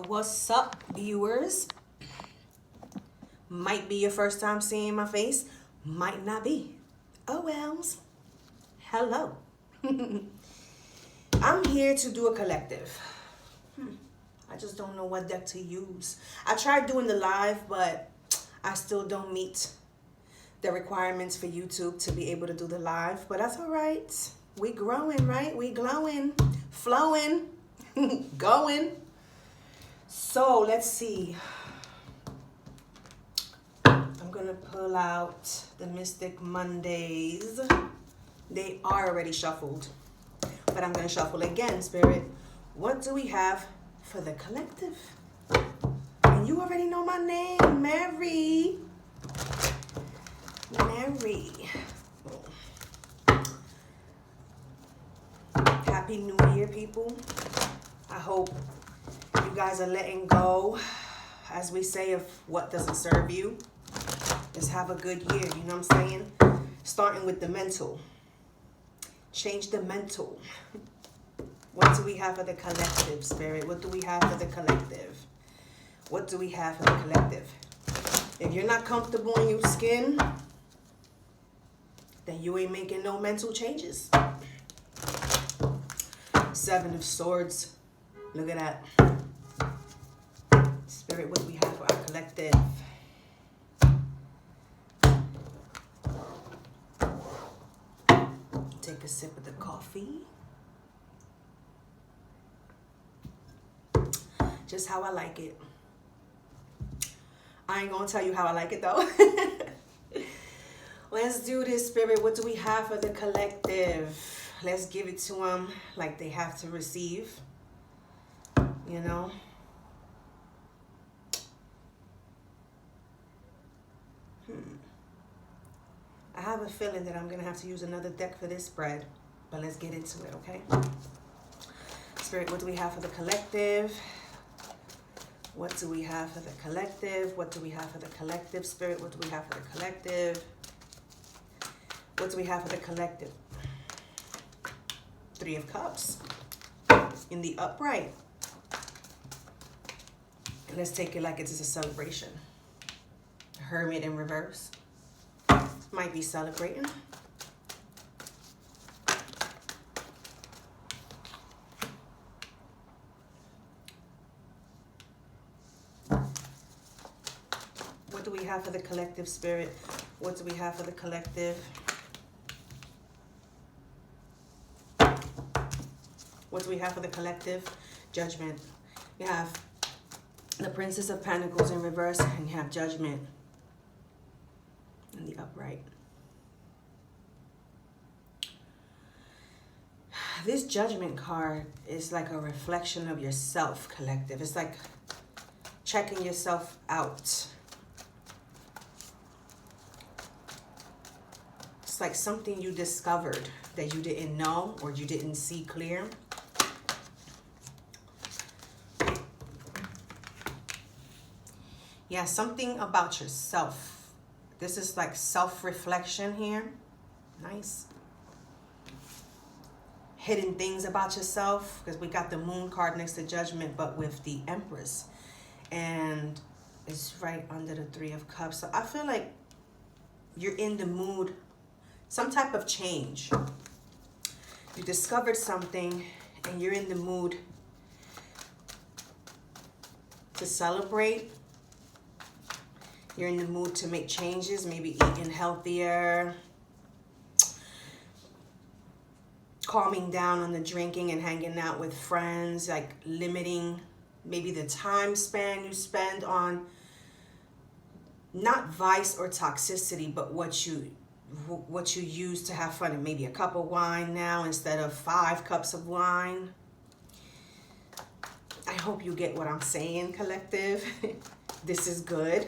What's up, viewers? Might be your first time seeing my face, might not be. Oh wells. Hello. I'm here to do a collective. I just don't know what deck to use. I tried doing the live, but I still don't meet the requirements for YouTube to be able to do the live, but that's all right. We growing, right? We glowing, flowing, going. So let's see. I'm gonna pull out the Mystic Mondays. They are already shuffled, but I'm gonna shuffle again, Spirit. What do we have for the collective? And you already know my name, Mary. Mary. Happy New Year, people. I hope you guys are letting go, as we say, of what doesn't serve you. Just have a good year, you know what I'm saying? Starting with the mental. Change the mental. What do we have for the collective, Spirit? What do we have for the collective? What do we have for the collective? If you're not comfortable in your skin, then you ain't making no mental changes. Seven of Swords. Look at that. Spirit, what do we have for our collective? Take a sip of the coffee. Just how I like it. I ain't gonna tell you how I like it though. Let's do this, Spirit. What do we have for the collective? Let's give it to them like they have to receive. You know? I have a feeling that I'm going to have to use another deck for this spread. But let's get into it, okay? Spirit, what do we have for the collective? What do we have for the collective? What do we have for the collective? Spirit, what do we have for the collective? What do we have for the collective? Three of Cups in the upright. Let's take it like it's a celebration. Hermit in reverse. Might be celebrating. What do we have for the collective, Spirit? What do we have for the collective? What do we have for the collective? Judgment. We have the Princess of Pentacles in reverse, and you have Judgment in the upright. This Judgment card is like a reflection of yourself, collective. It's like checking yourself out. It's like something you discovered that you didn't know or you didn't see clear. Yeah, something about yourself. This is like self-reflection here. Nice. Hidden things about yourself, because we got the Moon card next to Judgment, but with the Empress. And it's right under the Three of Cups. So I feel like you're in the mood, some type of change. You discovered something and you're in the mood to celebrate. You're in the mood to make changes, maybe eating healthier, calming down on the drinking and hanging out with friends, like limiting maybe the time span you spend on not vice or toxicity, but what you use to have fun. And maybe a cup of wine now instead of 5 cups of wine. I hope you get what I'm saying, collective. This is good.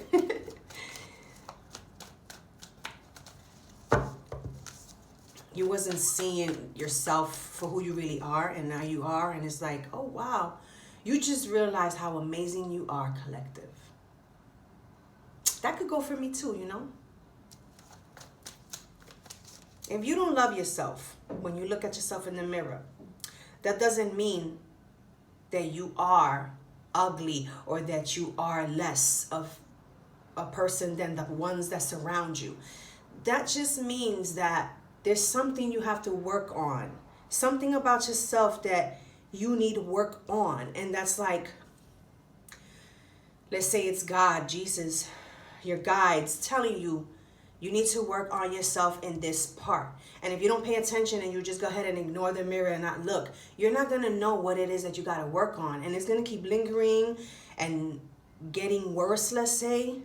You wasn't seeing yourself for who you really are, and now you are, and it's like, oh wow, you just realize how amazing you are, collective. That could go for me too, you know. If you don't love yourself when you look at yourself in the mirror, that doesn't mean that you are ugly or that you are less of a person than the ones that surround you. That just means that there's something you have to work on, something about yourself that you need to work on. And that's like, let's say it's God, Jesus, your guides telling you, you need to work on yourself in this part. And if you don't pay attention and you just go ahead and ignore the mirror and not look, you're not going to know what it is that you got to work on. And it's going to keep lingering and getting worse, let's say.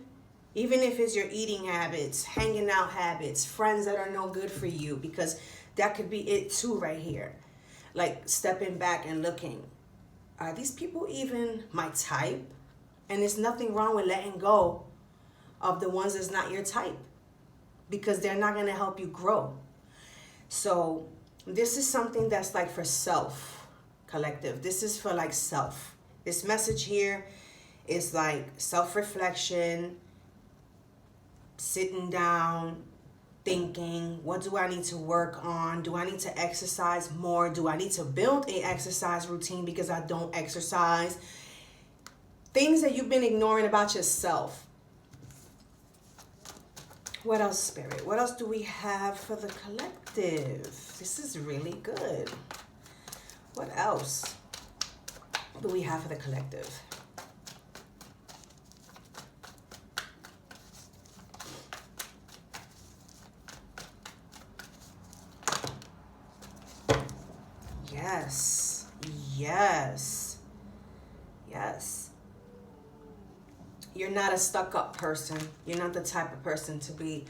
Even if it's your eating habits, hanging out habits, friends that are no good for you, because that could be it too right here. Like stepping back and looking, are these people even my type? And there's nothing wrong with letting go of the ones that's not your type, because they're not going to help you grow. So this is something that's like for self, collective. This is for like self. This message here is like self-reflection, sitting down, thinking, what do I need to work on? Do I need to exercise more? Do I need to build an exercise routine because I don't exercise? Things that you've been ignoring about yourself. What else, Spirit? What else do we have for the collective? This is really good. What else do we have for the collective? Yes, yes, yes. You're not a stuck-up person. You're not the type of person to be,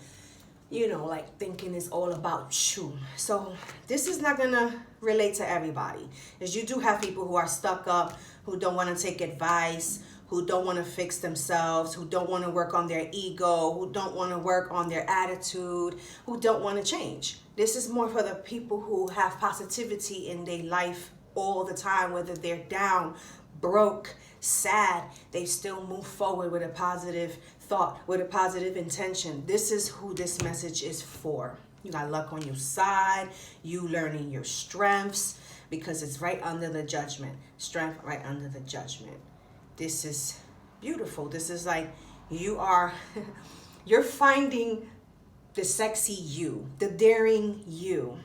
like thinking it's all about you. So this is not gonna relate to everybody. As you do have people who are stuck up, who don't want to take advice, who don't want to fix themselves, who don't want to work on their ego, who don't want to work on their attitude, who don't want to change. This is more for the people who have positivity in their life all the time, whether they're down, broke, sad, they still move forward with a positive thought, with a positive intention. This is who this message is for. You got luck on your side, you learning your strengths, because it's right under the judgment. Strength right under the judgment. This is beautiful. This is like you're finding the sexy you, the daring you.